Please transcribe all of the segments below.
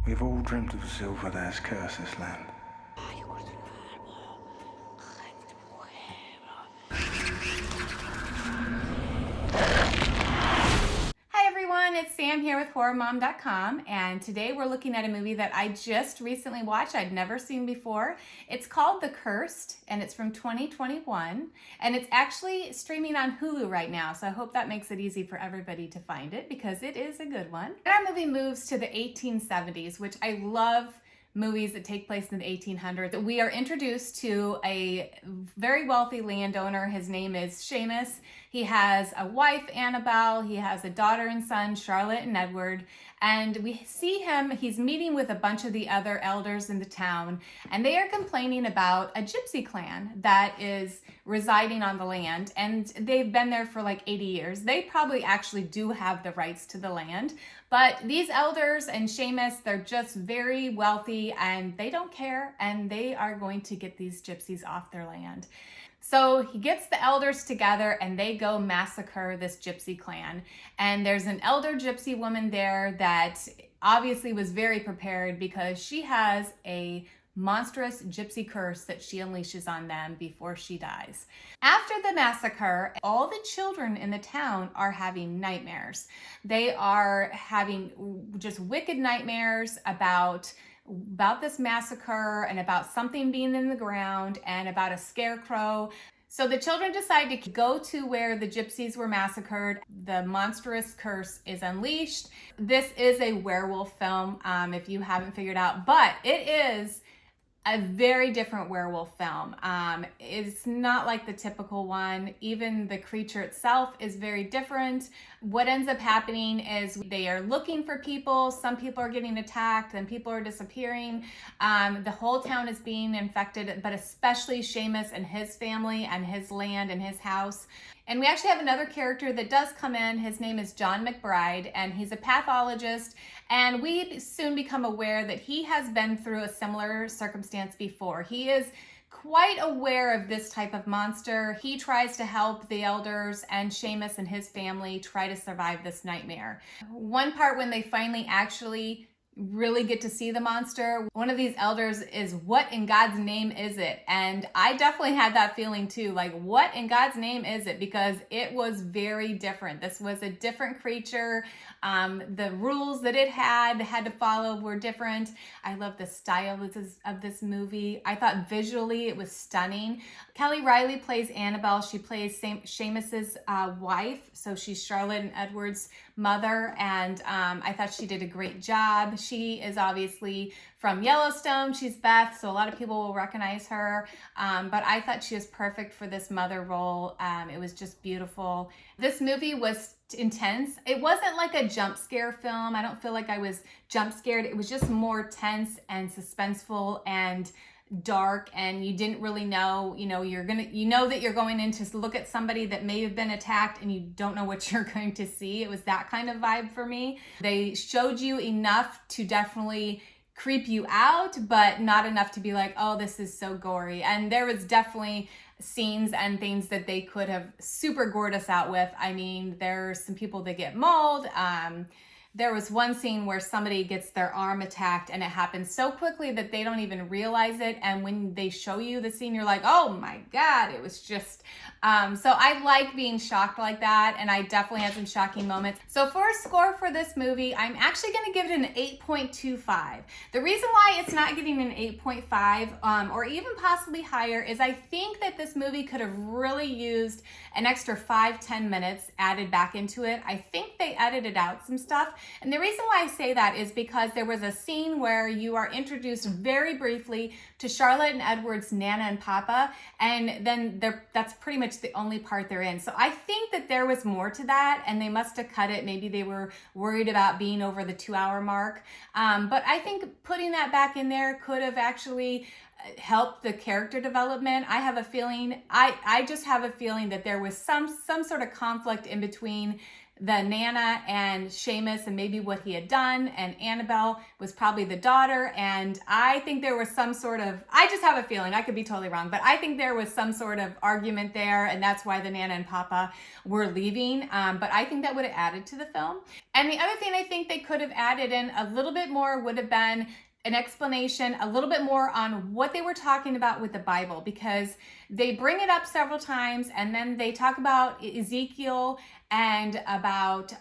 We've all dreamt of silver that has cursed this land. Hi everyone, it's Sam here with HorrorMom.com, and today we're looking at a movie that I just recently watched. I'd never seen before. It's called The Cursed, and it's from 2021, and it's actually streaming on Hulu right now, so I hope that makes it easy for everybody to find it because it is a good one. Our movie moves to the 1870s, which I love. Movies that take place in the 1800s. We are introduced to a very wealthy landowner. His name is Seamus. He has a wife, Annabelle. He has a daughter and son, Charlotte and Edward. And we see him, he's meeting with a bunch of the other elders in the town, and they are complaining about a gypsy clan that is residing on the land, and they've been there for like 80 years. They probably actually do have the rights to the land, but these elders and Seamus, they're just very wealthy and they don't care, and they are going to get these gypsies off their land. So he gets the elders together and they go massacre this gypsy clan. And there's an elder gypsy woman there that obviously was very prepared because she has a monstrous gypsy curse that she unleashes on them before she dies. After the massacre, all the children in the town are having nightmares. They are having just wicked nightmares about this massacre and about something being in the ground and about a scarecrow. So the children decide to go to where the gypsies were massacred. The monstrous curse is unleashed. This is a werewolf film, if you haven't figured out, but it is a very different werewolf film. It's not like the typical one. Even the creature itself is very different. What ends up happening is they are looking for people. Some people are getting attacked, then people are disappearing. The whole town is being infected, but especially Seamus and his family and his land and his house. And we actually have another character that does come in. His name is John McBride, and he's a pathologist. And we soon become aware that he has been through a similar circumstance before. He is quite aware of this type of monster. He tries to help the elders and Seamus and his family try to survive this nightmare. One part when they finally actually really get to see the monster, one of these elders is, "What in God's name is it?" And I definitely had that feeling too, like, what in God's name is it? Because it was very different. This was a different creature. The rules that it had to follow were different. I love the style of this movie. I thought visually it was stunning. Kelly Riley plays Annabelle. She plays Seamus's wife, so she's Charlotte and Edward's mother, and I thought she did a great job. She is obviously from Yellowstone. She's Beth, so a lot of people will recognize her, but I thought she was perfect for this mother role. It was just beautiful. This movie was intense. It wasn't like a jump scare film. I don't feel like I was jump scared. It was just more tense and suspenseful and dark, and you didn't really know, you know that you're going in to look at somebody that may have been attacked and you don't know what you're going to see. It was that kind of vibe for me. They showed you enough to definitely creep you out, but not enough to be like, oh, this is so gory. And there was definitely scenes and things that they could have super gored us out with. I mean, there's some people that get mauled. There was one scene where somebody gets their arm attacked and it happens so quickly that they don't even realize it. And when they show you the scene, you're like, oh my God, it was just, so I like being shocked like that. And I definitely had some shocking moments. So for a score for this movie, I'm actually going to give it an 8.25. The reason why it's not getting an 8.5 or even possibly higher is I think that this movie could have really used an extra 5-10 minutes added back into it. I think they edited out some stuff. And the reason why I say that is because there was a scene where you are introduced very briefly to Charlotte and Edward's Nana and Papa, and then that's pretty much the only part they're in. So I think that there was more to that, and they must have cut it. Maybe they were worried about being over the 2-hour mark. But I think putting that back in there could have actually helped the character development. I have a feeling, I just have a feeling that there was some sort of conflict in between the Nana and Seamus and maybe what he had done, and Annabelle was probably the daughter. And I think there was some sort of, I just have a feeling, I could be totally wrong, but I think there was some sort of argument there, and that's why the Nana and Papa were leaving. But I think that would have added to the film. And the other thing I think they could have added in a little bit more would have been an explanation, a little bit more on what they were talking about with the Bible, because they bring it up several times, and then they talk about Ezekiel and about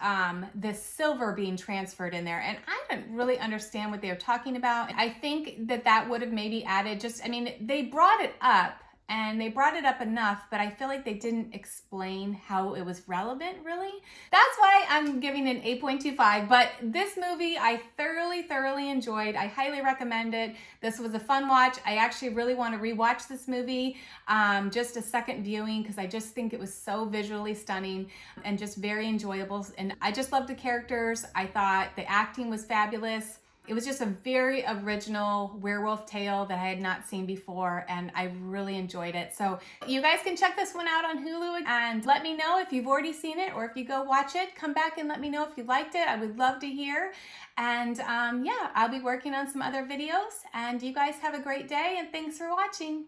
the silver being transferred in there. And I didn't really understand what they were talking about. I think that that would have maybe added just, I mean, they brought it up, and they brought it up enough, but I feel like they didn't explain how it was relevant, really. That's why I'm giving it an 8.25, but this movie I thoroughly enjoyed. I highly recommend it. This was a fun watch. I actually really want to rewatch this movie, just a second viewing, because I just think it was so visually stunning and just very enjoyable. And I just loved the characters. I thought the acting was fabulous. It was just a very original werewolf tale that I had not seen before, and I really enjoyed it. So you guys can check this one out on Hulu and let me know if you've already seen it, or if you go watch it, come back and let me know if you liked it. I would love to hear. And yeah, I'll be working on some other videos, and you guys have a great day, and thanks for watching.